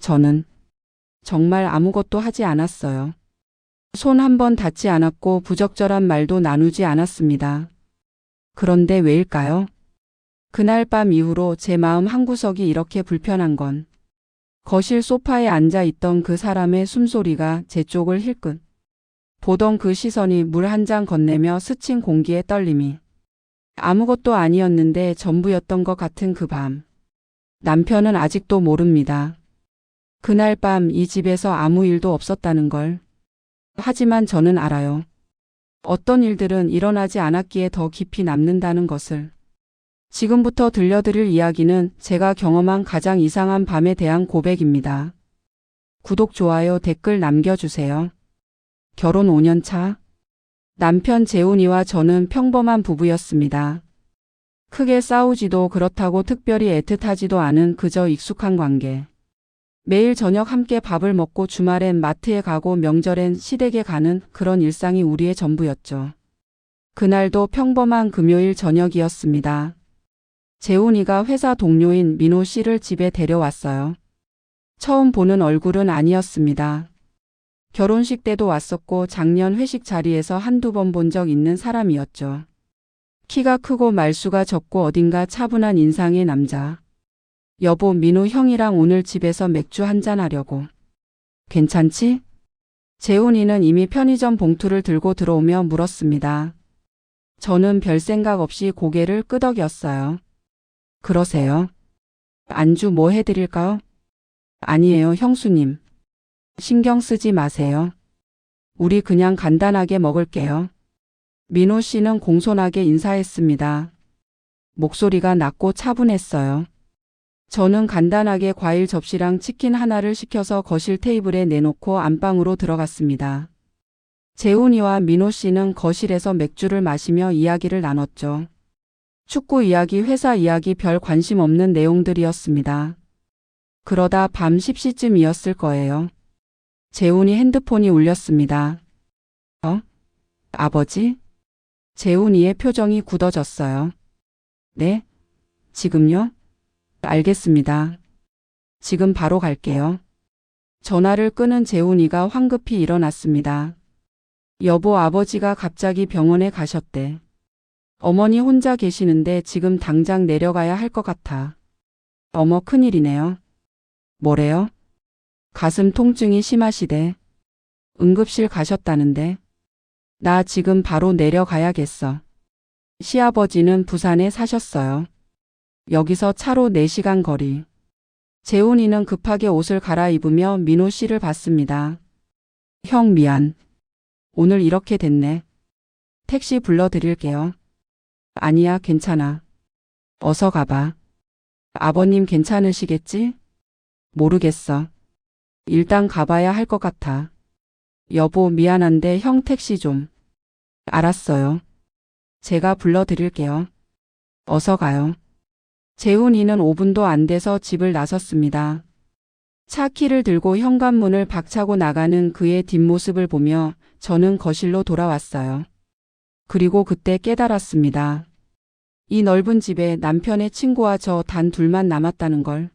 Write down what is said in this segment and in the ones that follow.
저는 정말 아무것도 하지 않았어요. 손 한 번 닿지 않았고 부적절한 말도 나누지 않았습니다. 그런데 왜일까요? 그날 밤 이후로 제 마음 한구석이 이렇게 불편한 건 거실 소파에 앉아 있던 그 사람의 숨소리가 제 쪽을 힐끗 보던 그 시선이 물 한 잔 건네며 스친 공기의 떨림이 아무것도 아니었는데 전부였던 것 같은 그 밤. 남편은 아직도 모릅니다. 그날 밤 이 집에서 아무 일도 없었다는 걸. 하지만 저는 알아요. 어떤 일들은 일어나지 않았기에 더 깊이 남는다는 것을. 지금부터 들려드릴 이야기는 제가 경험한 가장 이상한 밤에 대한 고백입니다. 구독, 좋아요, 댓글 남겨주세요. 결혼 5년 차. 남편 재훈이와 저는 평범한 부부였습니다. 크게 싸우지도 그렇다고 특별히 애틋하지도 않은 그저 익숙한 관계. 매일 저녁 함께 밥을 먹고 주말엔 마트에 가고 명절엔 시댁에 가는 그런 일상이 우리의 전부였죠. 그날도 평범한 금요일 저녁이었습니다. 재훈이가 회사 동료인 민호 씨를 집에 데려왔어요. 처음 보는 얼굴은 아니었습니다. 결혼식 때도 왔었고 작년 회식 자리에서 한두 번 본 적 있는 사람이었죠. 키가 크고 말수가 적고 어딘가 차분한 인상의 남자. 여보, 민호 형이랑 오늘 집에서 맥주 한잔 하려고. 괜찮지? 재훈이는 이미 편의점 봉투를 들고 들어오며 물었습니다. 저는 별 생각 없이 고개를 끄덕였어요. 그러세요? 안주 뭐 해드릴까요? 아니에요, 형수님. 신경 쓰지 마세요. 우리 그냥 간단하게 먹을게요. 민호 씨는 공손하게 인사했습니다. 목소리가 낮고 차분했어요. 저는 간단하게 과일 접시랑 치킨 하나를 시켜서 거실 테이블에 내놓고 안방으로 들어갔습니다. 재훈이와 민호 씨는 거실에서 맥주를 마시며 이야기를 나눴죠. 축구 이야기, 회사 이야기, 별 관심 없는 내용들이었습니다. 그러다 밤 10시쯤이었을 거예요. 재훈이 핸드폰이 울렸습니다. 아버지? 재훈이의 표정이 굳어졌어요. 네? 지금요? 알겠습니다. 지금 바로 갈게요. 전화를 끄는 재훈이가 황급히 일어났습니다. 여보, 아버지가 갑자기 병원에 가셨대. 어머니 혼자 계시는데 지금 당장 내려가야 할 것 같아. 어머, 큰일이네요. 뭐래요? 가슴 통증이 심하시대. 응급실 가셨다는데. 나 지금 바로 내려가야겠어. 시아버지는 부산에 사셨어요. 여기서 차로 4시간 거리. 재훈이는 급하게 옷을 갈아입으며 민호 씨를 봤습니다. 형, 미안. 오늘 이렇게 됐네. 택시 불러드릴게요. 아니야, 괜찮아. 어서 가봐. 아버님 괜찮으시겠지? 모르겠어. 일단 가봐야 할 것 같아. 여보, 미안한데 형 택시 좀. 알았어요. 제가 불러드릴게요. 어서 가요. 재훈이는 5분도 안 돼서 집을 나섰습니다. 차 키를 들고 현관문을 박차고 나가는 그의 뒷모습을 보며 저는 거실로 돌아왔어요. 그리고 그때 깨달았습니다. 이 넓은 집에 남편의 친구와 저 단 둘만 남았다는 걸.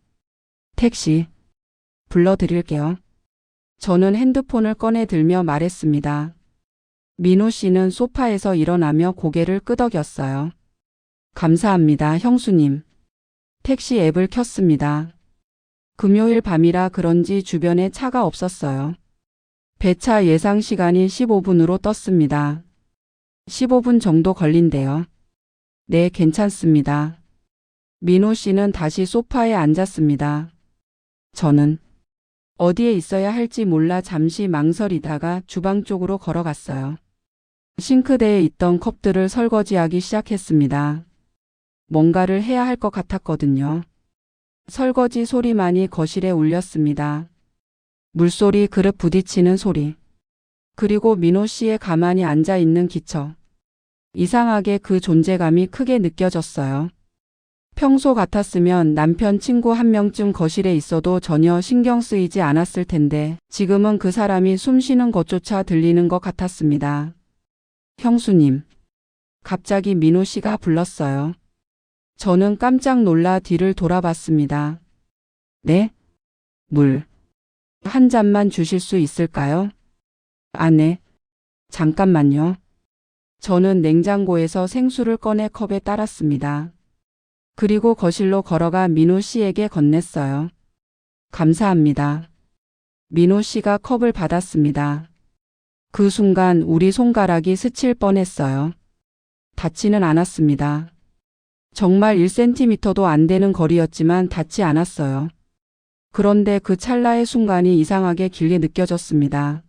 택시 불러드릴게요. 저는 핸드폰을 꺼내 들며 말했습니다. 민호 씨는 소파에서 일어나며 고개를 끄덕였어요. 감사합니다, 형수님. 택시 앱을 켰습니다. 금요일 밤이라 그런지 주변에 차가 없었어요. 배차 예상 시간이 15분으로 떴습니다. 15분 정도 걸린대요. 네, 괜찮습니다. 민호 씨는 다시 소파에 앉았습니다. 저는 어디에 있어야 할지 몰라 잠시 망설이다가 주방 쪽으로 걸어갔어요. 싱크대에 있던 컵들을 설거지하기 시작했습니다. 뭔가를 해야 할 것 같았거든요. 설거지 소리만이 거실에 울렸습니다. 물소리, 그릇 부딪히는 소리. 그리고 민호 씨의 가만히 앉아 있는 기척. 이상하게 그 존재감이 크게 느껴졌어요. 평소 같았으면 남편 친구 한 명쯤 거실에 있어도 전혀 신경 쓰이지 않았을 텐데 지금은 그 사람이 숨 쉬는 것조차 들리는 것 같았습니다. 형수님. 갑자기 민호 씨가 불렀어요. 저는 깜짝 놀라 뒤를 돌아봤습니다. 네? 물. 한 잔만 주실 수 있을까요? 아, 네. 잠깐만요. 저는 냉장고에서 생수를 꺼내 컵에 따랐습니다. 그리고 거실로 걸어가 민호 씨에게 건넸어요. 감사합니다. 민호 씨가 컵을 받았습니다. 그 순간 우리 손가락이 스칠 뻔했어요. 닿지는 않았습니다. 정말 1cm도 안 되는 거리였지만 닿지 않았어요. 그런데 그 찰나의 순간이 이상하게 길게 느껴졌습니다.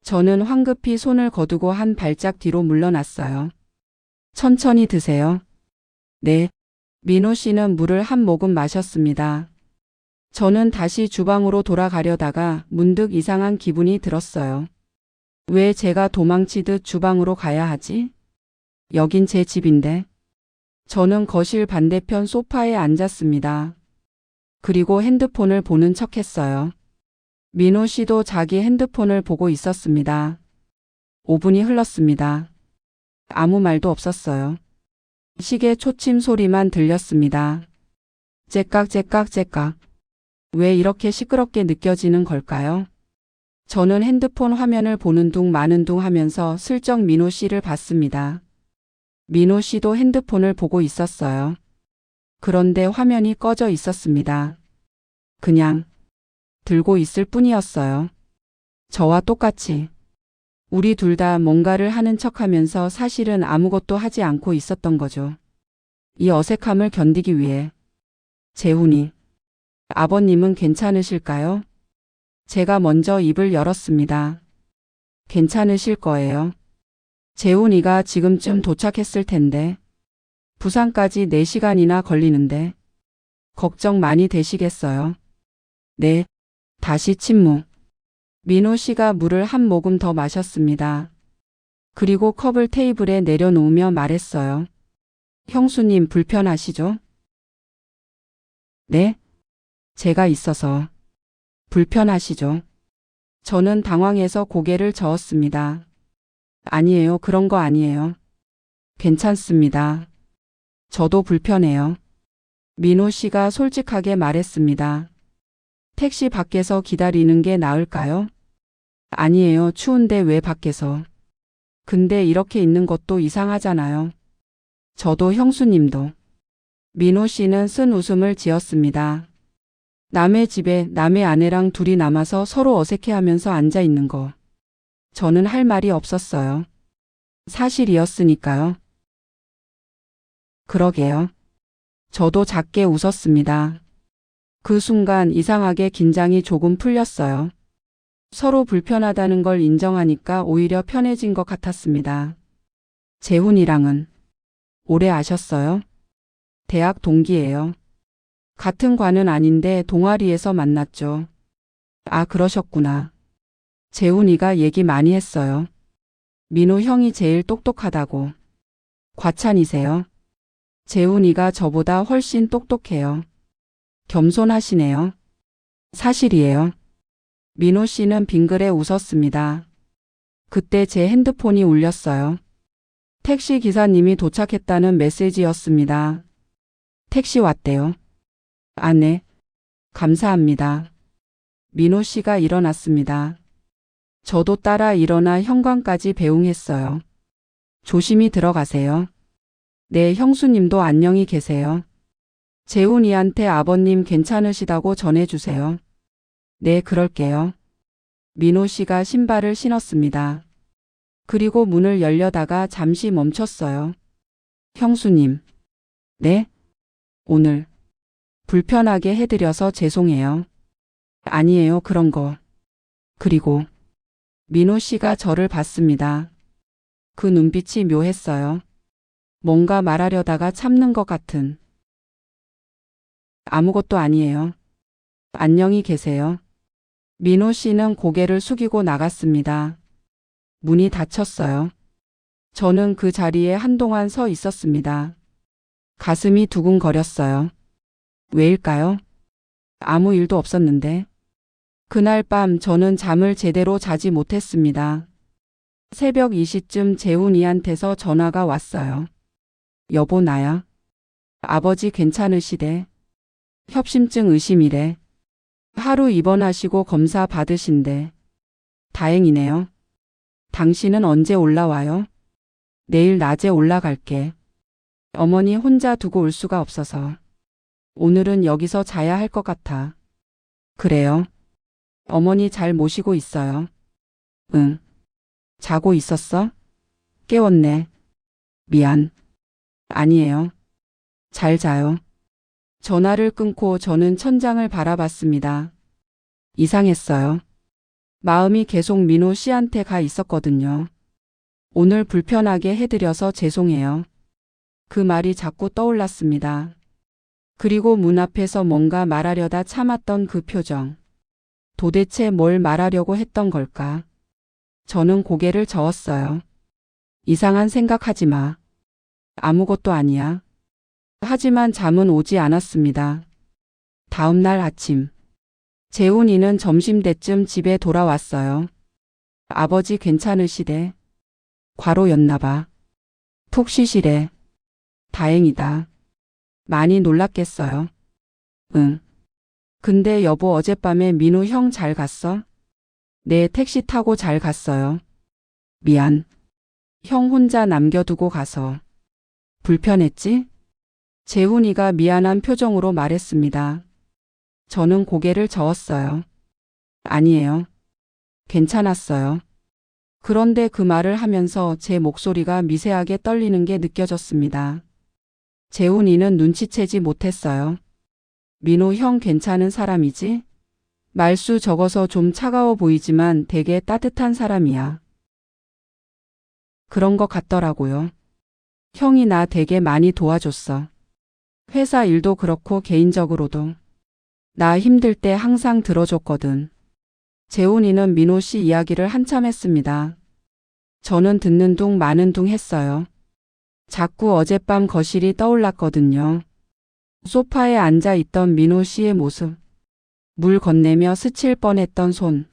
저는 황급히 손을 거두고 한 발짝 뒤로 물러났어요. 천천히 드세요. 네. 민호 씨는 물을 한 모금 마셨습니다. 저는 다시 주방으로 돌아가려다가 문득 이상한 기분이 들었어요. 왜 제가 도망치듯 주방으로 가야 하지? 여긴 제 집인데. 저는 거실 반대편 소파에 앉았습니다. 그리고 핸드폰을 보는 척 했어요. 민호 씨도 자기 핸드폰을 보고 있었습니다. 5분이 흘렀습니다. 아무 말도 없었어요. 시계 초침 소리만 들렸습니다. 째깍째깍째깍. 왜 이렇게 시끄럽게 느껴지는 걸까요? 저는 핸드폰 화면을 보는 둥 마는 둥 하면서 슬쩍 민호 씨를 봤습니다. 민호 씨도 핸드폰을 보고 있었어요. 그런데 화면이 꺼져 있었습니다. 그냥 들고 있을 뿐이었어요. 저와 똑같이. 우리 둘 다 뭔가를 하는 척하면서 사실은 아무것도 하지 않고 있었던 거죠. 이 어색함을 견디기 위해. 재훈이. 아버님은 괜찮으실까요? 제가 먼저 입을 열었습니다. 괜찮으실 거예요. 재훈이가 지금쯤 도착했을 텐데. 부산까지 4시간이나 걸리는데. 걱정 많이 되시겠어요? 네. 다시 침묵. 민호 씨가 물을 한 모금 더 마셨습니다. 그리고 컵을 테이블에 내려놓으며 말했어요. 형수님 불편하시죠? 네? 제가 있어서. 불편하시죠? 저는 당황해서 고개를 저었습니다. 아니에요. 그런 거 아니에요. 괜찮습니다. 저도 불편해요. 민호 씨가 솔직하게 말했습니다. 택시 밖에서 기다리는 게 나을까요? 아니에요. 추운데 왜 밖에서. 근데 이렇게 있는 것도 이상하잖아요. 저도 형수님도. 민호 씨는 쓴 웃음을 지었습니다. 남의 집에 남의 아내랑 둘이 남아서 서로 어색해하면서 앉아 있는 거. 저는 할 말이 없었어요. 사실이었으니까요. 그러게요. 저도 작게 웃었습니다. 그 순간 이상하게 긴장이 조금 풀렸어요. 서로 불편하다는 걸 인정하니까 오히려 편해진 것 같았습니다. 재훈이랑은 오래 아셨어요? 대학 동기예요. 같은 과는 아닌데 동아리에서 만났죠. 아, 그러셨구나. 재훈이가 얘기 많이 했어요. 민호 형이 제일 똑똑하다고. 과찬이세요? 재훈이가 저보다 훨씬 똑똑해요. 겸손하시네요. 사실이에요. 민호 씨는 빙그레 웃었습니다. 그때 제 핸드폰이 울렸어요. 택시 기사님이 도착했다는 메시지였습니다. 택시 왔대요. 아, 네. 감사합니다. 민호 씨가 일어났습니다. 저도 따라 일어나 현관까지 배웅했어요. 조심히 들어가세요. 네, 형수님도 안녕히 계세요. 재훈이한테 아버님 괜찮으시다고 전해주세요. 네, 그럴게요. 민호 씨가 신발을 신었습니다. 그리고 문을 열려다가 잠시 멈췄어요. 형수님. 네? 오늘 불편하게 해드려서 죄송해요. 아니에요, 그런 거. 그리고 민호 씨가 저를 봤습니다. 그 눈빛이 묘했어요. 뭔가 말하려다가 참는 것 같은. 아무것도 아니에요. 안녕히 계세요. 민호 씨는 고개를 숙이고 나갔습니다. 문이 닫혔어요. 저는 그 자리에 한동안 서 있었습니다. 가슴이 두근거렸어요. 왜일까요? 아무 일도 없었는데. 그날 밤 저는 잠을 제대로 자지 못했습니다. 새벽 2시쯤 재훈이한테서 전화가 왔어요. 여보, 나야. 아버지 괜찮으시대. 협심증 의심이래. 하루 입원하시고 검사 받으신대. 다행이네요. 당신은 언제 올라와요? 내일 낮에 올라갈게. 어머니 혼자 두고 올 수가 없어서. 오늘은 여기서 자야 할 것 같아. 그래요? 어머니 잘 모시고 있어요. 응. 자고 있었어? 깨웠네. 미안. 아니에요. 잘 자요. 전화를 끊고 저는 천장을 바라봤습니다. 이상했어요. 마음이 계속 민호 씨한테 가 있었거든요. 오늘 불편하게 해드려서 죄송해요. 그 말이 자꾸 떠올랐습니다. 그리고 문 앞에서 뭔가 말하려다 참았던 그 표정. 도대체 뭘 말하려고 했던 걸까? 저는 고개를 저었어요. 이상한 생각하지 마. 아무것도 아니야. 하지만 잠은 오지 않았습니다. 다음 날 아침. 재훈이는 점심때쯤 집에 돌아왔어요. 아버지 괜찮으시대. 과로였나 봐. 푹 쉬시래. 다행이다. 많이 놀랐겠어요. 응. 근데 여보 어젯밤에 민우 형 잘 갔어? 네, 택시 타고 잘 갔어요. 미안. 형 혼자 남겨두고 가서. 불편했지? 재훈이가 미안한 표정으로 말했습니다. 저는 고개를 저었어요. 아니에요. 괜찮았어요. 그런데 그 말을 하면서 제 목소리가 미세하게 떨리는 게 느껴졌습니다. 재훈이는 눈치채지 못했어요. 민호 형 괜찮은 사람이지? 말수 적어서 좀 차가워 보이지만 되게 따뜻한 사람이야. 그런 것 같더라고요. 형이 나 되게 많이 도와줬어. 회사 일도 그렇고 개인적으로도. 나 힘들 때 항상 들어줬거든. 재훈이는 민호 씨 이야기를 한참 했습니다. 저는 듣는 둥 마는 둥 했어요. 자꾸 어젯밤 거실이 떠올랐거든요. 소파에 앉아 있던 민호 씨의 모습. 물 건네며 스칠 뻔했던 손.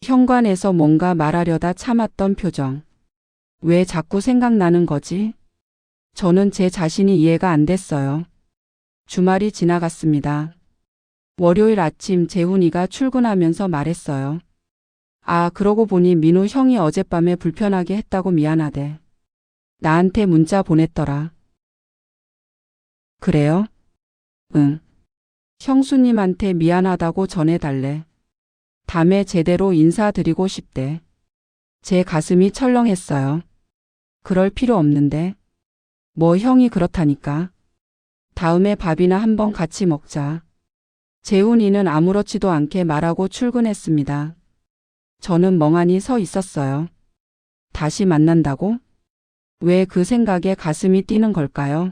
현관에서 뭔가 말하려다 참았던 표정. 왜 자꾸 생각나는 거지? 저는 제 자신이 이해가 안 됐어요. 주말이 지나갔습니다. 월요일 아침 재훈이가 출근하면서 말했어요. 아, 그러고 보니 민우 형이 어젯밤에 불편하게 했다고 미안하대. 나한테 문자 보냈더라. 그래요? 응. 형수님한테 미안하다고 전해달래. 다음에 제대로 인사드리고 싶대. 제 가슴이 철렁했어요. 그럴 필요 없는데. 뭐 형이 그렇다니까. 다음에 밥이나 한번 같이 먹자. 재훈이는 아무렇지도 않게 말하고 출근했습니다. 저는 멍하니 서 있었어요. 다시 만난다고? 왜 그 생각에 가슴이 뛰는 걸까요?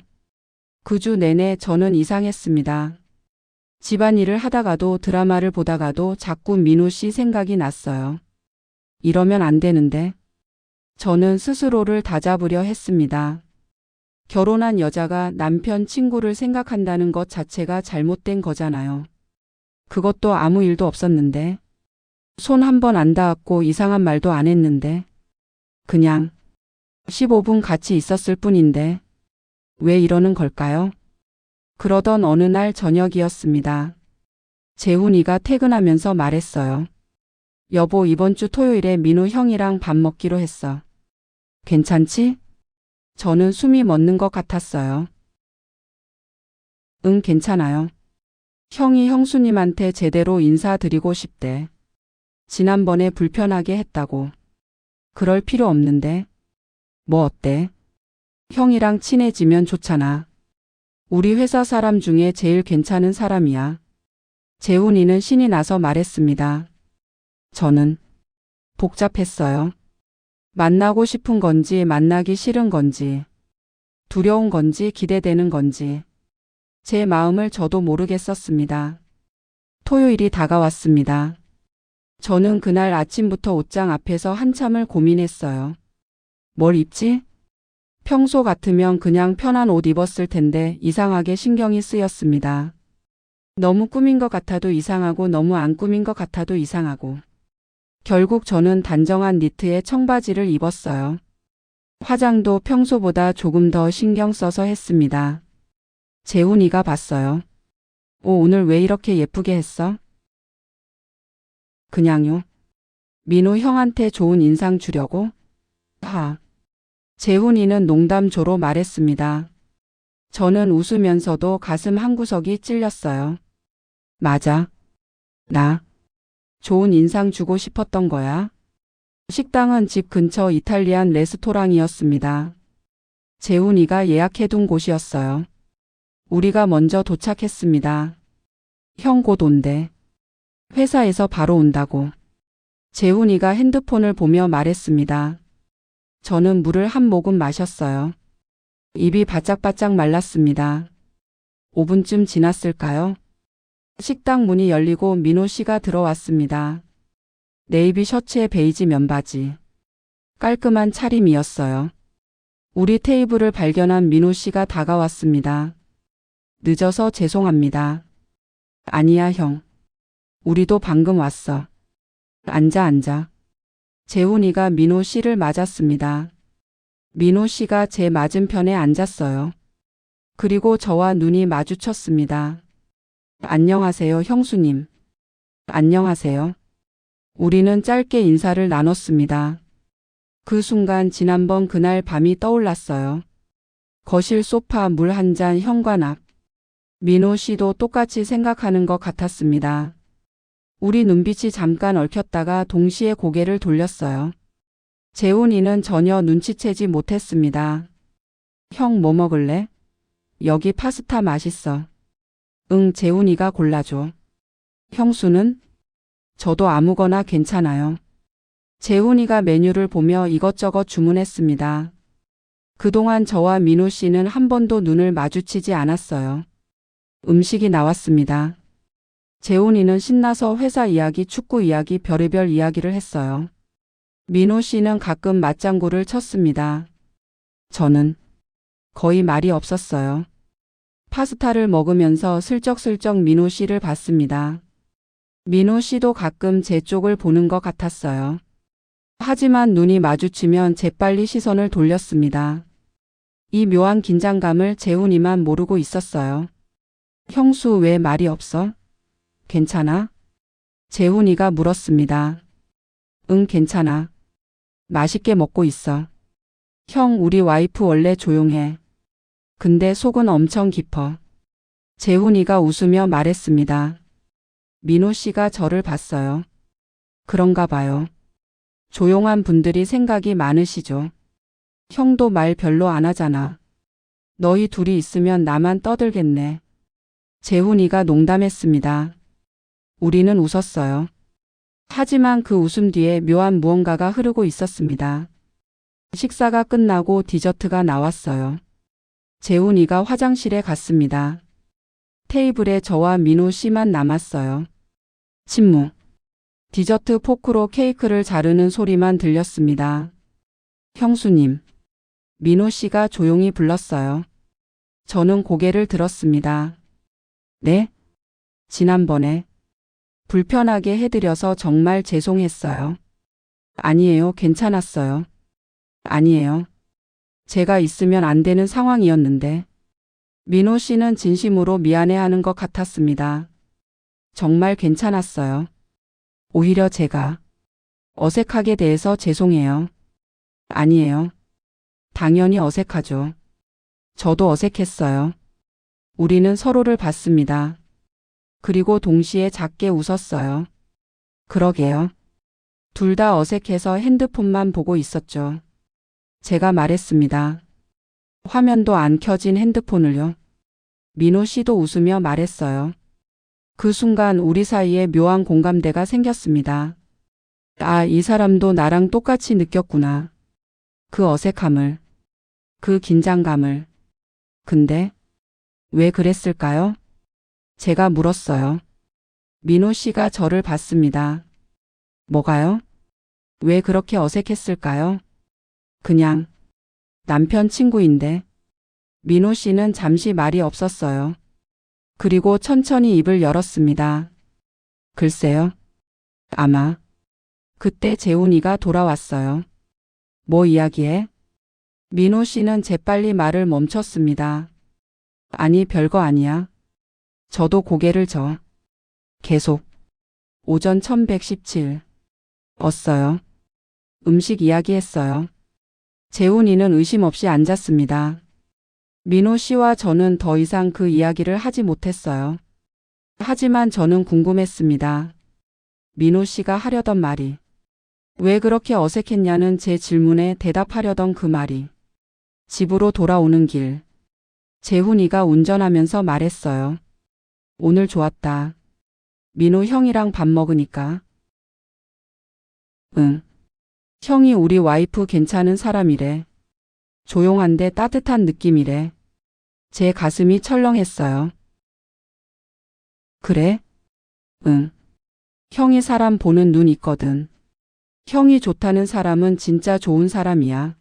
그 주 내내 저는 이상했습니다. 집안일을 하다가도 드라마를 보다가도 자꾸 민우 씨 생각이 났어요. 이러면 안 되는데. 저는 스스로를 다잡으려 했습니다. 결혼한 여자가 남편 친구를 생각한다는 것 자체가 잘못된 거잖아요. 그것도 아무 일도 없었는데. 손 한 번 안 닿았고 이상한 말도 안 했는데. 그냥 15분 같이 있었을 뿐인데. 왜 이러는 걸까요? 그러던 어느 날 저녁이었습니다. 재훈이가 퇴근하면서 말했어요. 여보, 이번 주 토요일에 민우 형이랑 밥 먹기로 했어. 괜찮지? 저는 숨이 멎는 것 같았어요. 응, 괜찮아요. 형이 형수님한테 제대로 인사드리고 싶대. 지난번에 불편하게 했다고. 그럴 필요 없는데. 뭐 어때? 형이랑 친해지면 좋잖아. 우리 회사 사람 중에 제일 괜찮은 사람이야. 재훈이는 신이 나서 말했습니다. 저는 복잡했어요. 만나고 싶은 건지 만나기 싫은 건지 두려운 건지 기대되는 건지 제 마음을 저도 모르겠었습니다. 토요일이 다가왔습니다. 저는 그날 아침부터 옷장 앞에서 한참을 고민했어요. 뭘 입지? 평소 같으면 그냥 편한 옷 입었을 텐데 이상하게 신경이 쓰였습니다. 너무 꾸민 것 같아도 이상하고 너무 안 꾸민 것 같아도 이상하고. 결국 저는 단정한 니트에 청바지를 입었어요. 화장도 평소보다 조금 더 신경 써서 했습니다. 재훈이가 봤어요. 오늘 왜 이렇게 예쁘게 했어? 그냥요. 민호 형한테 좋은 인상 주려고? 하. 재훈이는 농담조로 말했습니다. 저는 웃으면서도 가슴 한구석이 찔렸어요. 맞아. 나 좋은 인상 주고 싶었던 거야. 식당은 집 근처 이탈리안 레스토랑이었습니다. 재훈이가 예약해둔 곳이었어요. 우리가 먼저 도착했습니다. 형 곧 온대. 회사에서 바로 온다고. 재훈이가 핸드폰을 보며 말했습니다. 저는 물을 한 모금 마셨어요. 입이 바짝바짝 말랐습니다. 5분쯤 지났을까요? 식당 문이 열리고 민호 씨가 들어왔습니다. 네이비 셔츠에 베이지 면바지. 깔끔한 차림이었어요. 우리 테이블을 발견한 민호 씨가 다가왔습니다. 늦어서 죄송합니다. 아니야, 형. 우리도 방금 왔어. 앉아. 재훈이가 민호 씨를 맞았습니다. 민호 씨가 제 맞은편에 앉았어요. 그리고 저와 눈이 마주쳤습니다. 안녕하세요, 형수님. 안녕하세요. 우리는 짧게 인사를 나눴습니다. 그 순간 지난번 그날 밤이 떠올랐어요. 거실 소파 물 한 잔 현관 앞. 민호 씨도 똑같이 생각하는 것 같았습니다. 우리 눈빛이 잠깐 얽혔다가 동시에 고개를 돌렸어요. 재훈이는 전혀 눈치채지 못했습니다. 형 뭐 먹을래? 여기 파스타 맛있어. 응, 재훈이가 골라줘. 형수는? 저도 아무거나 괜찮아요. 재훈이가 메뉴를 보며 이것저것 주문했습니다. 그동안 저와 민호 씨는 한 번도 눈을 마주치지 않았어요. 음식이 나왔습니다. 재훈이는 신나서 회사 이야기, 축구 이야기, 별의별 이야기를 했어요. 민호 씨는 가끔 맞장구를 쳤습니다. 저는 거의 말이 없었어요. 파스타를 먹으면서 슬쩍슬쩍 민호 씨를 봤습니다. 민호 씨도 가끔 제 쪽을 보는 것 같았어요. 하지만 눈이 마주치면 재빨리 시선을 돌렸습니다. 이 묘한 긴장감을 재훈이만 모르고 있었어요. 형수 왜 말이 없어? 괜찮아? 재훈이가 물었습니다. 응, 괜찮아. 맛있게 먹고 있어. 형, 우리 와이프 원래 조용해. 근데 속은 엄청 깊어. 재훈이가 웃으며 말했습니다. 민호 씨가 저를 봤어요. 그런가 봐요. 조용한 분들이 생각이 많으시죠. 형도 말 별로 안 하잖아. 너희 둘이 있으면 나만 떠들겠네. 재훈이가 농담했습니다. 우리는 웃었어요. 하지만 그 웃음 뒤에 묘한 무언가가 흐르고 있었습니다. 식사가 끝나고 디저트가 나왔어요. 재훈이가 화장실에 갔습니다. 테이블에 저와 민호 씨만 남았어요. 침묵. 디저트 포크로 케이크를 자르는 소리만 들렸습니다. 형수님. 민호 씨가 조용히 불렀어요. 저는 고개를 들었습니다. 네? 지난번에 불편하게 해드려서 정말 죄송했어요. 아니에요, 괜찮았어요. 아니에요. 제가 있으면 안 되는 상황이었는데. 민호 씨는 진심으로 미안해하는 것 같았습니다. 정말 괜찮았어요. 오히려 제가 어색하게 대해서 죄송해요. 아니에요. 당연히 어색하죠. 저도 어색했어요. 우리는 서로를 봤습니다. 그리고 동시에 작게 웃었어요. 그러게요. 둘 다 어색해서 핸드폰만 보고 있었죠. 제가 말했습니다. 화면도 안 켜진 핸드폰을요. 민호 씨도 웃으며 말했어요. 그 순간 우리 사이에 묘한 공감대가 생겼습니다. 아, 이 사람도 나랑 똑같이 느꼈구나. 그 어색함을, 그 긴장감을. 근데 왜 그랬을까요? 제가 물었어요. 민호 씨가 저를 봤습니다. 뭐가요? 왜 그렇게 어색했을까요? 그냥 남편 친구인데. 민호 씨는 잠시 말이 없었어요. 그리고 천천히 입을 열었습니다. 글쎄요. 아마 그때 재훈이가 돌아왔어요. 뭐 이야기해? 민호 씨는 재빨리 말을 멈췄습니다. 아니, 별거 아니야. 저도 고개를 계속 오전 1117. 었어요. 음식 이야기했어요. 재훈이는 의심 없이 앉았습니다. 민호 씨와 저는 더 이상 그 이야기를 하지 못했어요. 하지만 저는 궁금했습니다. 민호 씨가 하려던 말이 왜 그렇게 어색했냐는 제 질문에 대답하려던 그 말이 집으로 돌아오는 길 재훈이가 운전하면서 말했어요. 오늘 좋았다. 민호 형이랑 밥 먹으니까. 응. 형이 우리 와이프 괜찮은 사람이래. 조용한데 따뜻한 느낌이래. 제 가슴이 철렁했어요. 그래? 응. 형이 사람 보는 눈 있거든. 형이 좋다는 사람은 진짜 좋은 사람이야.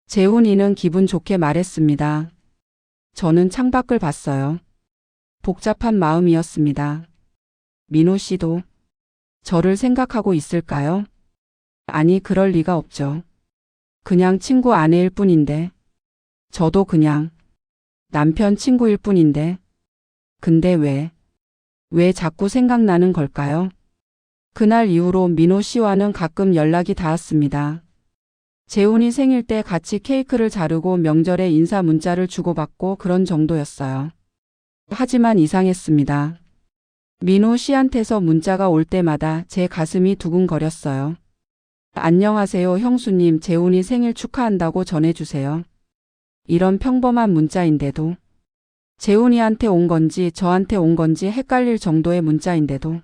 재훈이는 기분 좋게 말했습니다. 저는 창밖을 봤어요. 복잡한 마음이었습니다. 민호 씨도 저를 생각하고 있을까요? 아니, 그럴 리가 없죠. 그냥 친구 아내일 뿐인데. 저도 그냥 남편 친구일 뿐인데. 근데 왜 자꾸 생각나는 걸까요? 그날 이후로 민호 씨와는 가끔 연락이 닿았습니다. 재훈이 생일 때 같이 케이크를 자르고 명절에 인사 문자를 주고받고 그런 정도였어요. 하지만 이상했습니다. 민호 씨한테서 문자가 올 때마다 제 가슴이 두근거렸어요. 안녕하세요 형수님, 재훈이 생일 축하한다고 전해주세요. 이런 평범한 문자인데도 재훈이한테 온 건지 저한테 온 건지 헷갈릴 정도의 문자인데도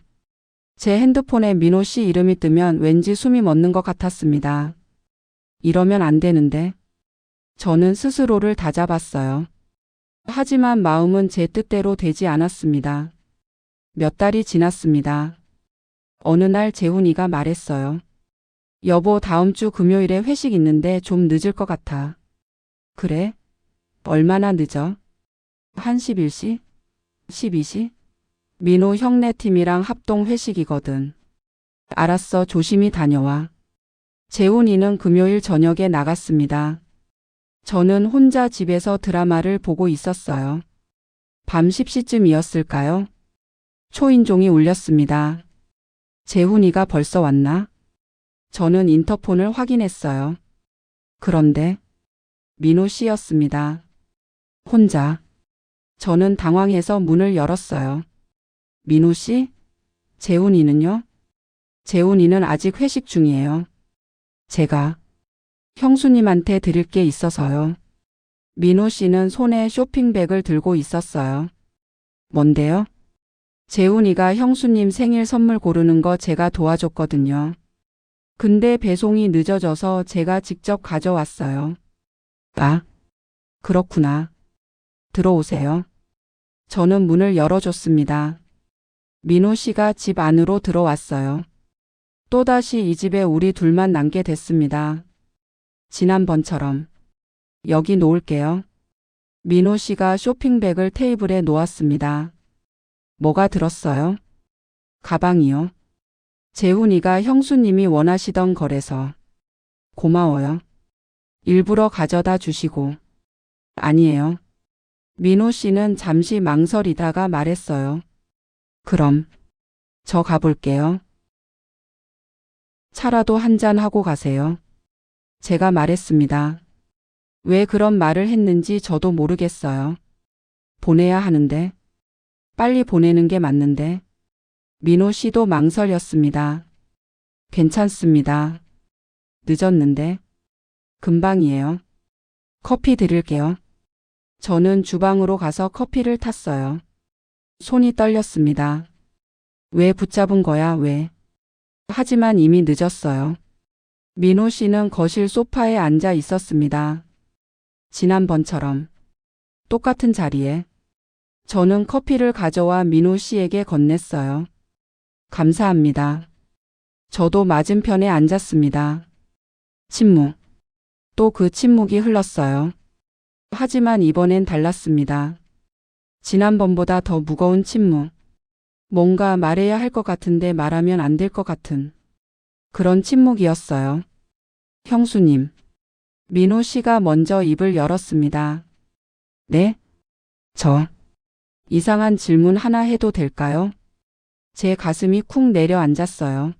제 핸드폰에 민호 씨 이름이 뜨면 왠지 숨이 멎는 것 같았습니다. 이러면 안 되는데. 저는 스스로를 다잡았어요. 하지만 마음은 제 뜻대로 되지 않았습니다. 몇 달이 지났습니다. 어느 날 재훈이가 말했어요. 여보, 다음 주 금요일에 회식 있는데 좀 늦을 것 같아. 그래? 얼마나 늦어? 한 11시? 12시? 민호 형네 팀이랑 합동 회식이거든. 알았어, 조심히 다녀와. 재훈이는 금요일 저녁에 나갔습니다. 저는 혼자 집에서 드라마를 보고 있었어요. 밤 10시쯤이었을까요? 초인종이 울렸습니다. 재훈이가 벌써 왔나? 저는 인터폰을 확인했어요. 그런데 민호 씨였습니다. 혼자. 저는 당황해서 문을 열었어요. 민호 씨? 재훈이는요? 재훈이는 아직 회식 중이에요. 제가 형수님한테 드릴 게 있어서요. 민호 씨는 손에 쇼핑백을 들고 있었어요. 뭔데요? 재훈이가 형수님 생일 선물 고르는 거 제가 도와줬거든요. 근데 배송이 늦어져서 제가 직접 가져왔어요. 아, 그렇구나. 들어오세요. 저는 문을 열어줬습니다. 민호 씨가 집 안으로 들어왔어요. 또다시 이 집에 우리 둘만 남게 됐습니다. 지난번처럼. 여기 놓을게요. 민호 씨가 쇼핑백을 테이블에 놓았습니다. 뭐가 들었어요? 가방이요. 재훈이가 형수님이 원하시던 거래서. 고마워요. 일부러 가져다 주시고. 아니에요. 민호 씨는 잠시 망설이다가 말했어요. 그럼 저 가볼게요. 차라도 한잔 하고 가세요. 제가 말했습니다. 왜 그런 말을 했는지 저도 모르겠어요. 보내야 하는데. 빨리 보내는 게 맞는데. 민호 씨도 망설였습니다. 괜찮습니다. 늦었는데. 금방이에요. 커피 드릴게요. 저는 주방으로 가서 커피를 탔어요. 손이 떨렸습니다. 왜 붙잡은 거야, 왜? 하지만 이미 늦었어요. 민호 씨는 거실 소파에 앉아 있었습니다. 지난번처럼. 똑같은 자리에. 저는 커피를 가져와 민호 씨에게 건넸어요. 감사합니다. 저도 맞은편에 앉았습니다. 침묵. 또 그 침묵이 흘렀어요. 하지만 이번엔 달랐습니다. 지난번보다 더 무거운 침묵. 뭔가 말해야 할 것 같은데 말하면 안 될 것 같은 그런 침묵이었어요. 형수님. 민호 씨가 먼저 입을 열었습니다. 네? 저 이상한 질문 하나 해도 될까요? 제 가슴이 쿵 내려앉았어요.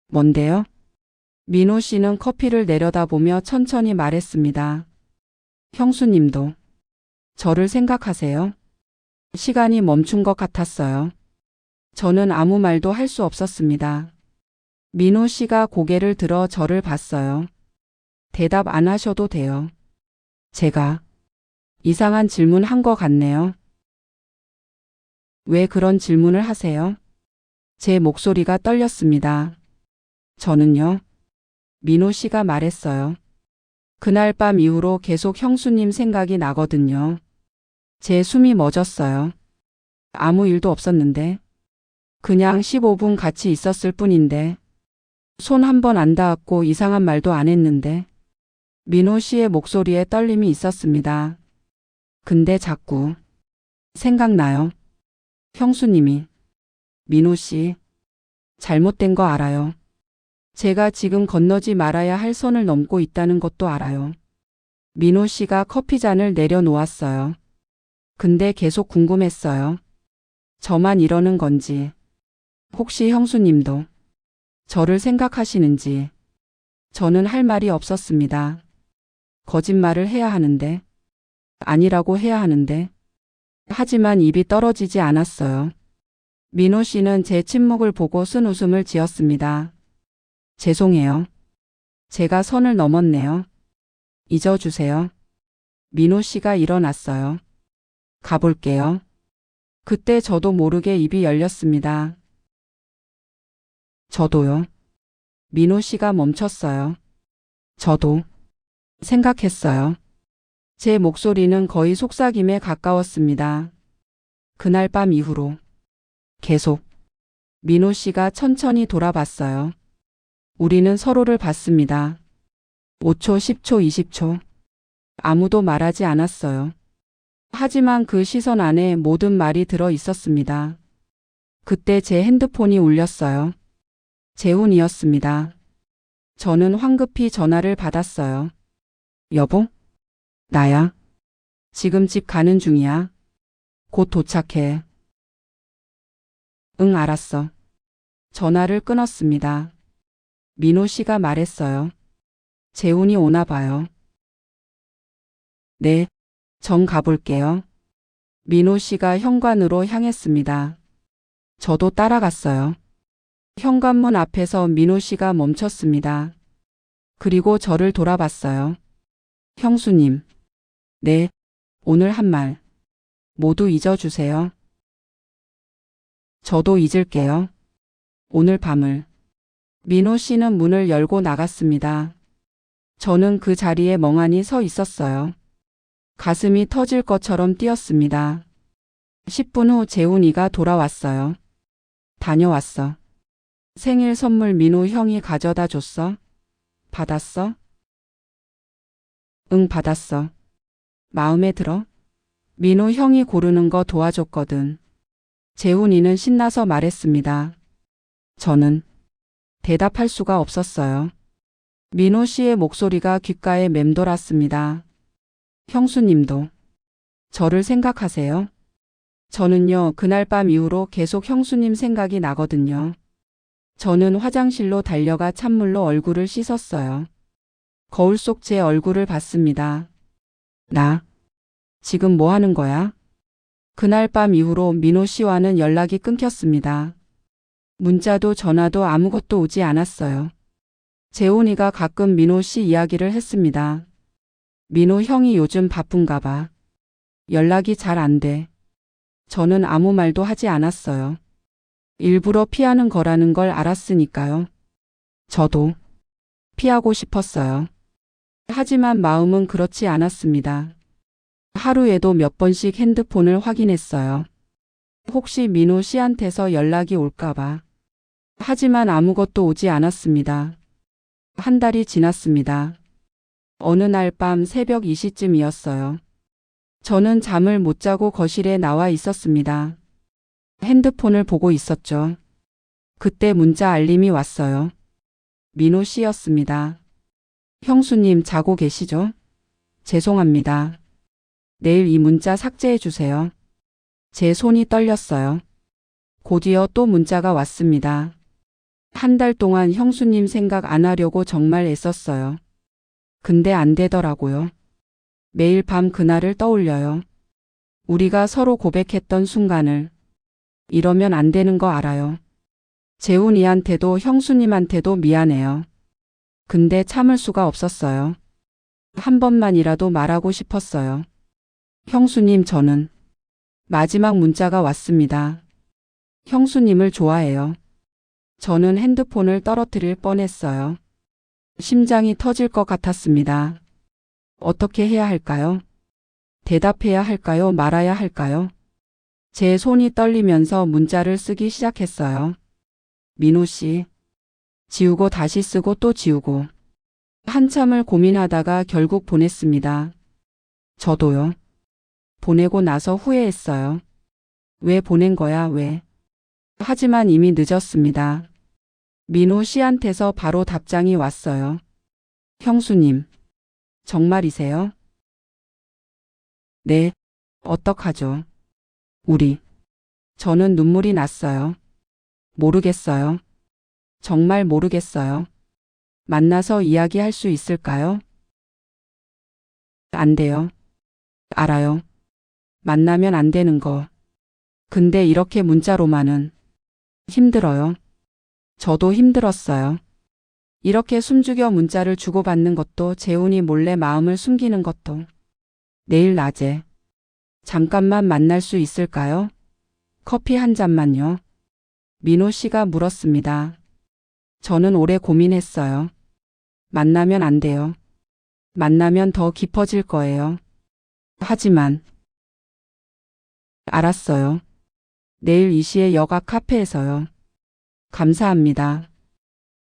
뭔데요? 민호 씨는 커피를 내려다보며 천천히 말했습니다. 형수님도 저를 생각하세요? 시간이 멈춘 것 같았어요. 저는 아무 말도 할 수 없었습니다. 민호 씨가 고개를 들어 저를 봤어요. 대답 안 하셔도 돼요. 제가 이상한 질문 한 것 같네요. 왜 그런 질문을 하세요? 제 목소리가 떨렸습니다. 저는요. 민호 씨가 말했어요. 그날 밤 이후로 계속 형수님 생각이 나거든요. 제 숨이 멎었어요. 아무 일도 없었는데. 그냥 15분 같이 있었을 뿐인데. 손 한 번 안 닿았고 이상한 말도 안 했는데. 민호 씨의 목소리에 떨림이 있었습니다. 근데 자꾸 생각나요. 형수님이. 민호 씨. 잘못된 거 알아요. 제가 지금 건너지 말아야 할 선을 넘고 있다는 것도 알아요. 민호 씨가 커피잔을 내려놓았어요. 근데 계속 궁금했어요. 저만 이러는 건지. 혹시 형수님도 저를 생각하시는지. 저는 할 말이 없었습니다. 거짓말을 해야 하는데. 아니라고 해야 하는데. 하지만 입이 떨어지지 않았어요. 민호 씨는 제 침묵을 보고 쓴 웃음을 지었습니다. 죄송해요. 제가 선을 넘었네요. 잊어주세요. 민호 씨가 일어났어요. 가볼게요. 그때 저도 모르게 입이 열렸습니다. 저도요. 민호 씨가 멈췄어요. 저도 생각했어요. 제 목소리는 거의 속삭임에 가까웠습니다. 그날 밤 이후로 계속 민호 씨가 천천히 돌아봤어요. 우리는 서로를 봤습니다. 5초, 10초, 20초. 아무도 말하지 않았어요. 하지만 그 시선 안에 모든 말이 들어 있었습니다. 그때 제 핸드폰이 울렸어요. 재훈이었습니다. 저는 황급히 전화를 받았어요. 여보? 나야. 지금 집 가는 중이야. 곧 도착해. 응, 알았어. 전화를 끊었습니다. 민호 씨가 말했어요. 재훈이 오나 봐요. 네, 전 가볼게요. 민호 씨가 현관으로 향했습니다. 저도 따라갔어요. 현관문 앞에서 민호 씨가 멈췄습니다. 그리고 저를 돌아봤어요. 형수님. 네, 오늘 한 말 모두 잊어주세요. 저도 잊을게요. 오늘 밤을. 민호 씨는 문을 열고 나갔습니다. 저는 그 자리에 멍하니 서 있었어요. 가슴이 터질 것처럼 뛰었습니다. 10분 후 재훈이가 돌아왔어요. 다녀왔어. 생일 선물 민호 형이 가져다 줬어? 받았어? 응, 받았어. 마음에 들어? 민호 형이 고르는 거 도와줬거든. 재훈이는 신나서 말했습니다. 저는 대답할 수가 없었어요. 민호 씨의 목소리가 귓가에 맴돌았습니다. 형수님도 저를 생각하세요? 저는요, 그날 밤 이후로 계속 형수님 생각이 나거든요. 저는 화장실로 달려가 찬물로 얼굴을 씻었어요. 거울 속 제 얼굴을 봤습니다. 나 지금 뭐 하는 거야? 그날 밤 이후로 민호 씨와는 연락이 끊겼습니다. 문자도 전화도 아무것도 오지 않았어요. 재훈이가 가끔 민호 씨 이야기를 했습니다. 민호 형이 요즘 바쁜가 봐. 연락이 잘 안 돼. 저는 아무 말도 하지 않았어요. 일부러 피하는 거라는 걸 알았으니까요. 저도 피하고 싶었어요. 하지만 마음은 그렇지 않았습니다. 하루에도 몇 번씩 핸드폰을 확인했어요. 혹시 민호 씨한테서 연락이 올까 봐. 하지만 아무것도 오지 않았습니다. 한 달이 지났습니다. 어느 날 밤 새벽 2시쯤이었어요. 저는 잠을 못 자고 거실에 나와 있었습니다. 핸드폰을 보고 있었죠. 그때 문자 알림이 왔어요. 민호 씨였습니다. 형수님 자고 계시죠? 죄송합니다. 내일 이 문자 삭제해 주세요. 제 손이 떨렸어요. 곧이어 또 문자가 왔습니다. 한 달 동안 형수님 생각 안 하려고 정말 애썼어요. 근데 안 되더라고요. 매일 밤 그날을 떠올려요. 우리가 서로 고백했던 순간을. 이러면 안 되는 거 알아요. 재훈이한테도 형수님한테도 미안해요. 근데 참을 수가 없었어요. 한 번만이라도 말하고 싶었어요. 형수님, 저는. 마지막 문자가 왔습니다. 형수님을 좋아해요. 저는 핸드폰을 떨어뜨릴 뻔했어요. 심장이 터질 것 같았습니다. 어떻게 해야 할까요? 대답해야 할까요? 말아야 할까요? 제 손이 떨리면서 문자를 쓰기 시작했어요. 민호 씨. 지우고 다시 쓰고 또 지우고. 한참을 고민하다가 결국 보냈습니다. 저도요. 보내고 나서 후회했어요. 왜 보낸 거야, 왜? 하지만 이미 늦었습니다. 민호 씨한테서 바로 답장이 왔어요. 형수님. 정말이세요? 네. 어떡하죠? 우리. 저는 눈물이 났어요. 모르겠어요. 정말 모르겠어요. 만나서 이야기할 수 있을까요? 안 돼요. 알아요. 만나면 안 되는 거. 근데 이렇게 문자로만은 힘들어요. 저도 힘들었어요. 이렇게 숨죽여 문자를 주고받는 것도 재훈이 몰래 마음을 숨기는 것도. 내일 낮에 잠깐만 만날 수 있을까요? 커피 한 잔만요. 민호 씨가 물었습니다. 저는 오래 고민했어요. 만나면 안 돼요. 만나면 더 깊어질 거예요. 하지만 알았어요. 내일 2시에 역 앞 카페에서요. 감사합니다.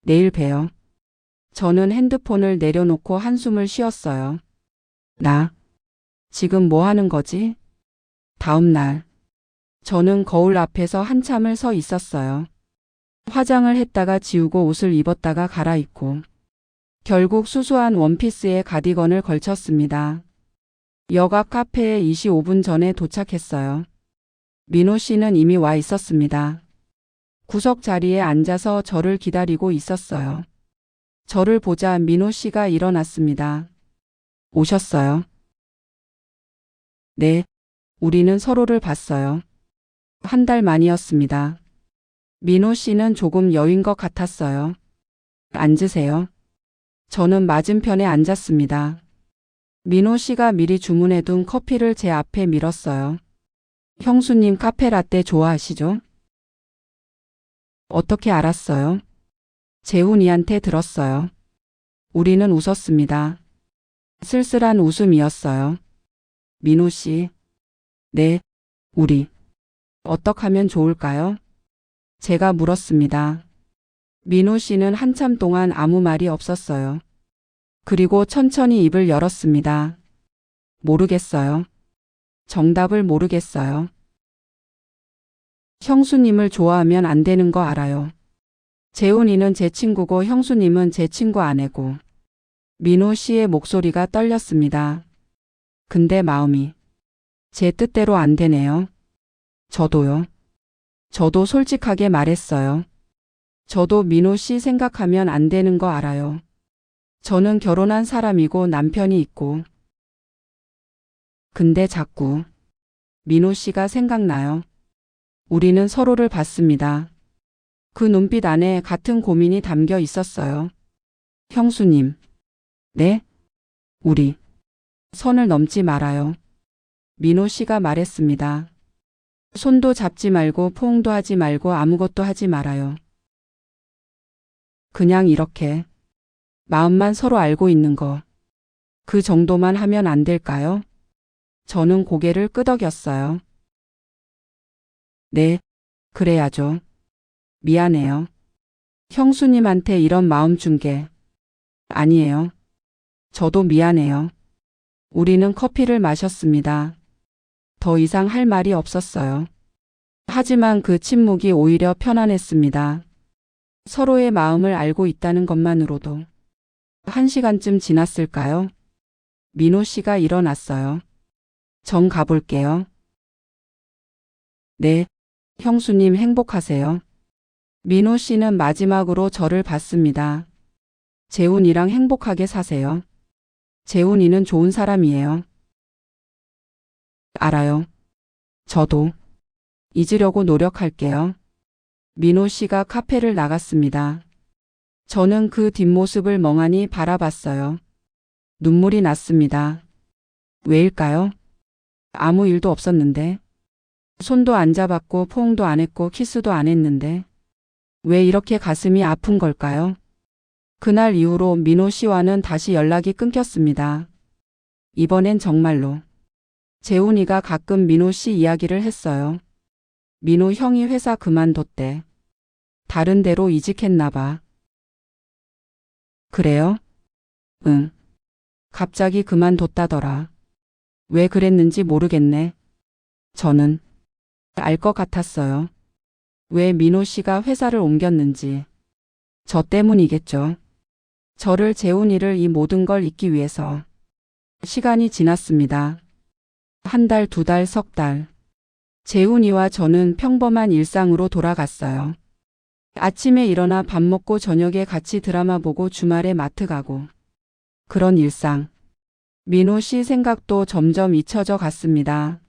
내일 봬요. 저는 핸드폰을 내려놓고 한숨을 쉬었어요. 나 지금 뭐 하는 거지? 다음 날 저는 거울 앞에서 한참을 서 있었어요. 화장을 했다가 지우고 옷을 입었다가 갈아입고 결국 수수한 원피스에 가디건을 걸쳤습니다. 역 앞 카페에 25분 전에 도착했어요. 민호 씨는 이미 와 있었습니다. 구석 자리에 앉아서 저를 기다리고 있었어요. 저를 보자 민호 씨가 일어났습니다. 오셨어요? 네. 우리는 서로를 봤어요. 한 달 만이었습니다. 민호 씨는 조금 여윈 것 같았어요. 앉으세요. 저는 맞은편에 앉았습니다. 민호 씨가 미리 주문해둔 커피를 제 앞에 밀었어요. 형수님 카페라떼 좋아하시죠? 어떻게 알았어요? 재훈이한테 들었어요. 우리는 웃었습니다. 쓸쓸한 웃음이었어요. 민호 씨. 네, 우리. 어떡하면 좋을까요? 제가 물었습니다. 민호 씨는 한참 동안 아무 말이 없었어요. 그리고 천천히 입을 열었습니다. 모르겠어요. 정답을 모르겠어요. 형수님을 좋아하면 안 되는 거 알아요. 재훈이는 제 친구고 형수님은 제 친구 아내고. 민호 씨의 목소리가 떨렸습니다. 근데 마음이 제 뜻대로 안 되네요. 저도요. 저도 솔직하게 말했어요. 저도 민호 씨 생각하면 안 되는 거 알아요. 저는 결혼한 사람이고 남편이 있고. 근데 자꾸 민호 씨가 생각나요. 우리는 서로를 봤습니다. 그 눈빛 안에 같은 고민이 담겨 있었어요. 형수님. 네? 우리. 선을 넘지 말아요. 민호 씨가 말했습니다. 손도 잡지 말고 포옹도 하지 말고 아무것도 하지 말아요. 그냥 이렇게 마음만 서로 알고 있는 거. 그 정도만 하면 안 될까요? 저는 고개를 끄덕였어요. 네, 그래야죠. 미안해요. 형수님한테 이런 마음 준 게 아니에요. 저도 미안해요. 우리는 커피를 마셨습니다. 더 이상 할 말이 없었어요. 하지만 그 침묵이 오히려 편안했습니다. 서로의 마음을 알고 있다는 것만으로도. 1시간쯤 지났을까요? 민호 씨가 일어났어요. 전 가볼게요. 네. 형수님 행복하세요? 민호 씨는 마지막으로 저를 봤습니다. 재훈이랑 행복하게 사세요. 재훈이는 좋은 사람이에요. 알아요. 저도 잊으려고 노력할게요. 민호 씨가 카페를 나갔습니다. 저는 그 뒷모습을 멍하니 바라봤어요. 눈물이 났습니다. 왜일까요? 아무 일도 없었는데. 손도 안 잡았고 포옹도 안 했고 키스도 안 했는데. 왜 이렇게 가슴이 아픈 걸까요? 그날 이후로 민호 씨와는 다시 연락이 끊겼습니다. 이번엔 정말로. 재훈이가 가끔 민호 씨 이야기를 했어요. 민호 형이 회사 그만뒀대. 다른 데로 이직했나 봐. 그래요? 응. 갑자기 그만뒀다더라. 왜 그랬는지 모르겠네. 저는 알 것 같았어요. 왜 민호 씨가 회사를 옮겼는지. 저 때문이겠죠. 저를 재훈이를 이 모든 걸 잊기 위해서. 시간이 지났습니다. 한 달, 두 달, 석 달. 재훈이와 저는 평범한 일상으로 돌아갔어요. 아침에 일어나 밥 먹고 저녁에 같이 드라마 보고 주말에 마트 가고. 그런 일상. 민호 씨 생각도 점점 잊혀져 갔습니다.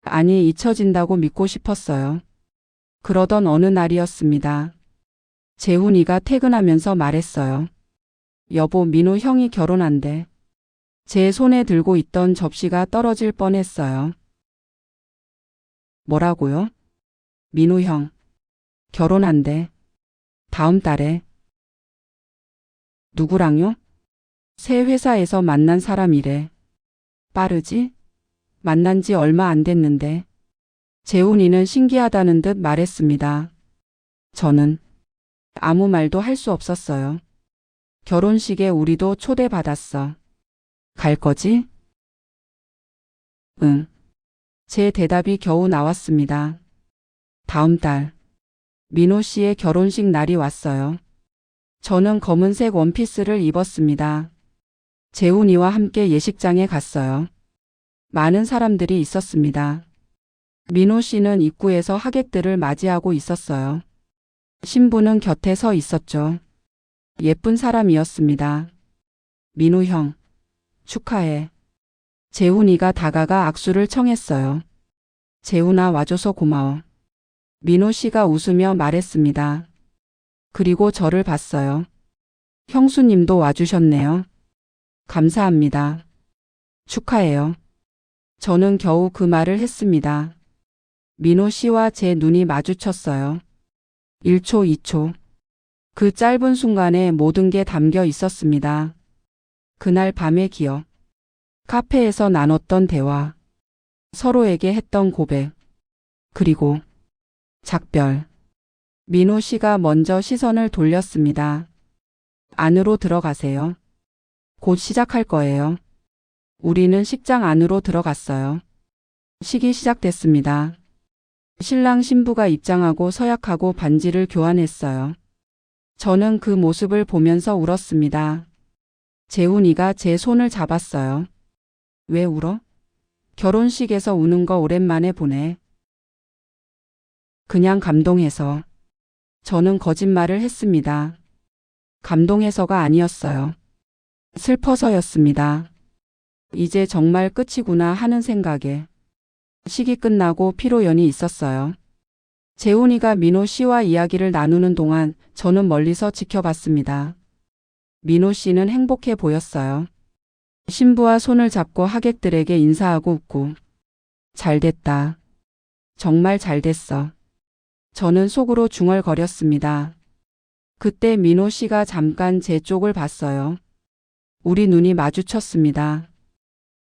아니, 잊혀진다고 믿고 싶었어요. 그러던 어느 날이었습니다. 재훈이가 퇴근하면서 말했어요. 여보, 민호 형이 결혼한대. 제 손에 들고 있던 접시가 떨어질 뻔했어요. 뭐라고요? 민호 형. 결혼한대. 다음 달에. 누구랑요? 새 회사에서 만난 사람이래. 빠르지? 만난 지 얼마 안 됐는데. 재훈이는 신기하다는 듯 말했습니다. 저는 아무 말도 할 수 없었어요. 결혼식에 우리도 초대받았어. 갈 거지? 응. 제 대답이 겨우 나왔습니다. 다음 달. 민호 씨의 결혼식 날이 왔어요. 저는 검은색 원피스를 입었습니다. 재훈이와 함께 예식장에 갔어요. 많은 사람들이 있었습니다. 민호 씨는 입구에서 하객들을 맞이하고 있었어요. 신부는 곁에 서 있었죠. 예쁜 사람이었습니다. 민호 형, 축하해. 재훈이가 다가가 악수를 청했어요. 재훈아, 와줘서 고마워. 민호 씨가 웃으며 말했습니다. 그리고 저를 봤어요. 형수님도 와주셨네요. 감사합니다. 축하해요. 저는 겨우 그 말을 했습니다. 민호 씨와 제 눈이 마주쳤어요. 1초, 2초. 그 짧은 순간에 모든 게 담겨 있었습니다. 그날 밤의 기억. 카페에서 나눴던 대화. 서로에게 했던 고백. 그리고 작별. 민호 씨가 먼저 시선을 돌렸습니다. 안으로 들어가세요. 곧 시작할 거예요. 우리는 식장 안으로 들어갔어요. 식이 시작됐습니다. 신랑 신부가 입장하고 서약하고 반지를 교환했어요. 저는 그 모습을 보면서 울었습니다. 재훈이가 제 손을 잡았어요. 왜 울어? 결혼식에서 우는 거 오랜만에 보네. 그냥 감동해서. 저는 거짓말을 했습니다. 감동해서가 아니었어요. 슬퍼서였습니다. 이제 정말 끝이구나 하는 생각에. 식이 끝나고 피로연이 있었어요. 재훈이가 민호 씨와 이야기를 나누는 동안 저는 멀리서 지켜봤습니다. 민호 씨는 행복해 보였어요. 신부와 손을 잡고 하객들에게 인사하고 웃고. 잘 됐다. 정말 잘 됐어. 저는 속으로 중얼거렸습니다. 그때 민호 씨가 잠깐 제 쪽을 봤어요. 우리 눈이 마주쳤습니다.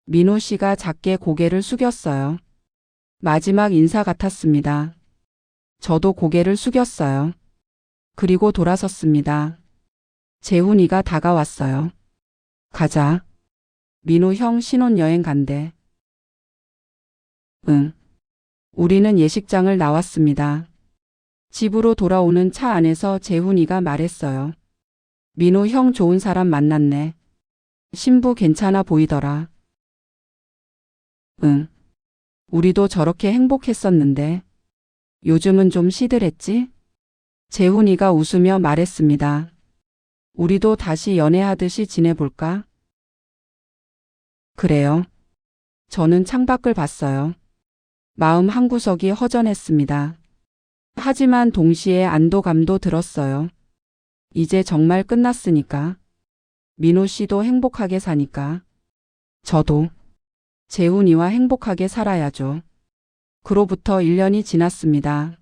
민호 씨가 작게 고개를 숙였어요. 마지막 인사 같았습니다. 저도 고개를 숙였어요. 그리고 돌아섰습니다. 재훈이가 다가왔어요. 가자. 민호 형 신혼여행 간대. 응. 우리는 예식장을 나왔습니다. 집으로 돌아오는 차 안에서 재훈이가 말했어요. 민호 형 좋은 사람 만났네. 신부 괜찮아 보이더라. 응. 우리도 저렇게 행복했었는데. 요즘은 좀 시들했지? 재훈이가 웃으며 말했습니다. 우리도 다시 연애하듯이 지내볼까? 그래요. 저는 창밖을 봤어요. 마음 한구석이 허전했습니다. 하지만 동시에 안도감도 들었어요. 이제 정말 끝났으니까. 민호 씨도 행복하게 사니까. 저도 재훈이와 행복하게 살아야죠. 그로부터 1년이 지났습니다.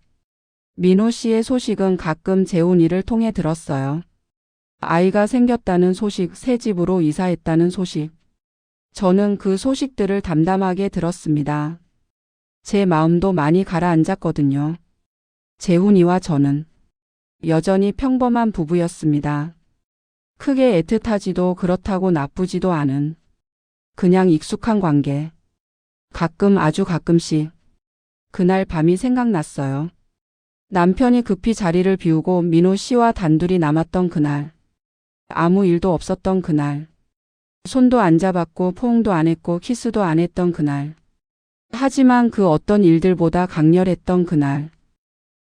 민호 씨의 소식은 가끔 재훈이를 통해 들었어요. 아이가 생겼다는 소식, 새 집으로 이사했다는 소식. 저는 그 소식들을 담담하게 들었습니다. 제 마음도 많이 가라앉았거든요. 재훈이와 저는 여전히 평범한 부부였습니다. 크게 애틋하지도 그렇다고 나쁘지도 않은 그냥 익숙한 관계. 가끔 아주 가끔씩 그날 밤이 생각났어요. 남편이 급히 자리를 비우고 민호 씨와 단둘이 남았던 그날. 아무 일도 없었던 그날. 손도 안 잡았고 포옹도 안 했고 키스도 안 했던 그날. 하지만 그 어떤 일들보다 강렬했던 그날.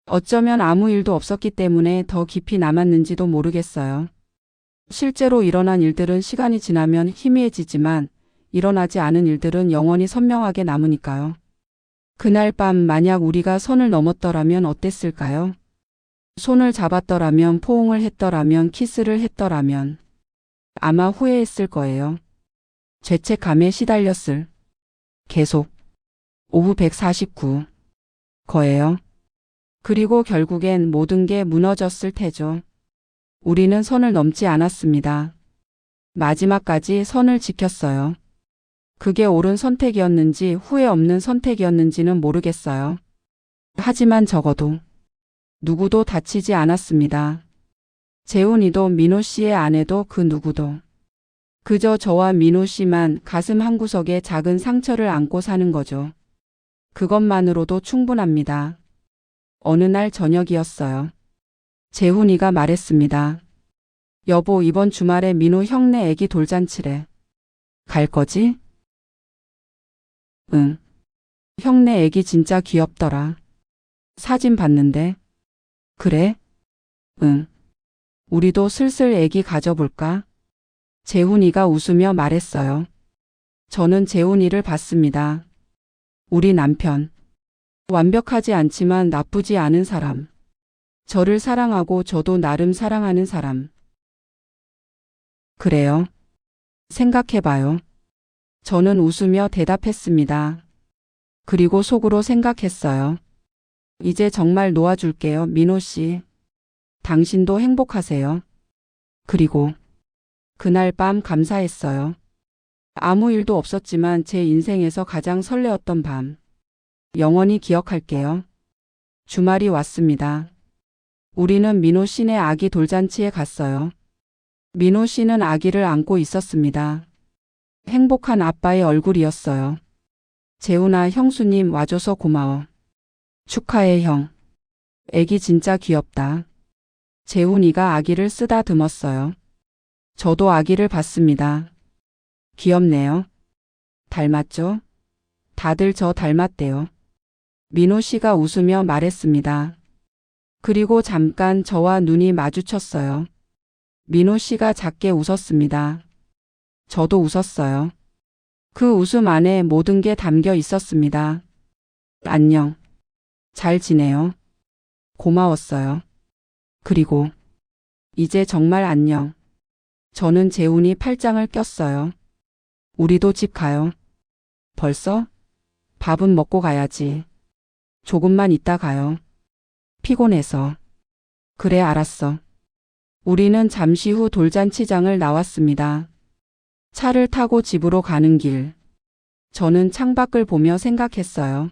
어쩌면 아무 일도 없었기 때문에 더 깊이 남았는지도 모르겠어요. 실제로 일어난 일들은 시간이 지나면 희미해지지만 일어나지 않은 일들은 영원히 선명하게 남으니까요. 그날 밤 만약 우리가 선을 넘었더라면 어땠을까요? 손을 잡았더라면, 포옹을 했더라면, 키스를 했더라면 아마 후회했을 거예요. 죄책감에 시달렸을. 계속. 오후 149. 거예요. 그리고 결국엔 모든 게 무너졌을 테죠. 우리는 선을 넘지 않았습니다. 마지막까지 선을 지켰어요. 그게 옳은 선택이었는지 후회 없는 선택이었는지는 모르겠어요. 하지만 적어도 누구도 다치지 않았습니다. 재훈이도 민호 씨의 아내도 그 누구도. 그저 저와 민호 씨만 가슴 한구석에 작은 상처를 안고 사는 거죠. 그것만으로도 충분합니다. 어느 날 저녁이었어요. 재훈이가 말했습니다. 여보, 이번 주말에 민호 형네 애기 돌잔치래. 갈 거지? 응. 형네 애기 진짜 귀엽더라. 사진 봤는데. 그래? 응. 우리도 슬슬 애기 가져볼까? 재훈이가 웃으며 말했어요. 저는 재훈이를 봤습니다. 우리 남편. 완벽하지 않지만 나쁘지 않은 사람. 저를 사랑하고 저도 나름 사랑하는 사람. 그래요. 생각해봐요. 저는 웃으며 대답했습니다. 그리고 속으로 생각했어요. 이제 정말 놓아줄게요, 민호 씨. 당신도 행복하세요. 그리고 그날 밤 감사했어요. 아무 일도 없었지만 제 인생에서 가장 설레었던 밤. 영원히 기억할게요. 주말이 왔습니다. 우리는 민호 씨네 아기 돌잔치에 갔어요. 민호 씨는 아기를 안고 있었습니다. 행복한 아빠의 얼굴이었어요. 재훈아, 형수님 와줘서 고마워. 축하해, 형. 애기 진짜 귀엽다. 재훈이가 아기를 쓰다듬었어요. 저도 아기를 봤습니다. 귀엽네요. 닮았죠? 다들 저 닮았대요. 민호 씨가 웃으며 말했습니다. 그리고 잠깐 저와 눈이 마주쳤어요. 민호 씨가 작게 웃었습니다. 저도 웃었어요. 그 웃음 안에 모든 게 담겨 있었습니다. 안녕. 잘 지내요. 고마웠어요. 그리고 이제 정말 안녕. 저는 재훈이 팔짱을 꼈어요. 우리도 집 가요. 벌써? 밥은 먹고 가야지. 조금만 있다 가요. 피곤해서. 그래, 알았어. 우리는 잠시 후 돌잔치장을 나왔습니다. 차를 타고 집으로 가는 길. 저는 창밖을 보며 생각했어요.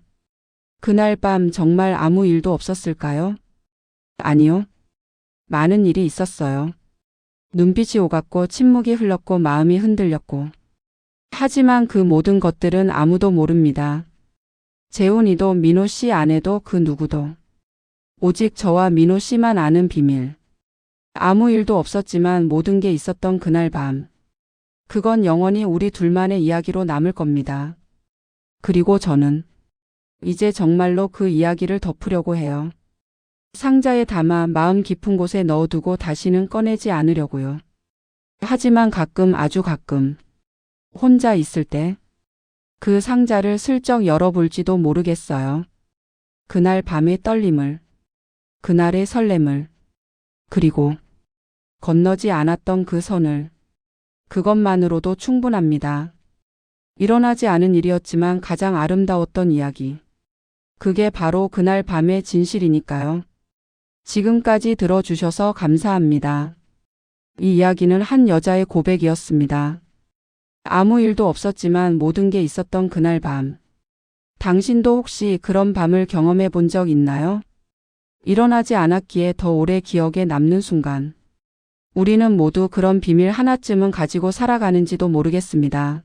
그날 밤 정말 아무 일도 없었을까요? 아니요. 많은 일이 있었어요. 눈빛이 오갔고 침묵이 흘렀고 마음이 흔들렸고. 하지만 그 모든 것들은 아무도 모릅니다. 재훈이도 민호 씨 아내도 그 누구도. 오직 저와 민호 씨만 아는 비밀. 아무 일도 없었지만 모든 게 있었던 그날 밤. 그건 영원히 우리 둘만의 이야기로 남을 겁니다. 그리고 저는 이제 정말로 그 이야기를 덮으려고 해요. 상자에 담아 마음 깊은 곳에 넣어두고 다시는 꺼내지 않으려고요. 하지만 가끔, 아주 가끔, 혼자 있을 때 그 상자를 슬쩍 열어볼지도 모르겠어요. 그날 밤의 떨림을, 그날의 설렘을, 그리고 건너지 않았던 그 선을, 그것만으로도 충분합니다. 일어나지 않은 일이었지만 가장 아름다웠던 이야기. 그게 바로 그날 밤의 진실이니까요. 지금까지 들어주셔서 감사합니다. 이 이야기는 한 여자의 고백이었습니다. 아무 일도 없었지만 모든 게 있었던 그날 밤. 당신도 혹시 그런 밤을 경험해 본 적 있나요? 일어나지 않았기에 더 오래 기억에 남는 순간. 우리는 모두 그런 비밀 하나쯤은 가지고 살아가는지도 모르겠습니다.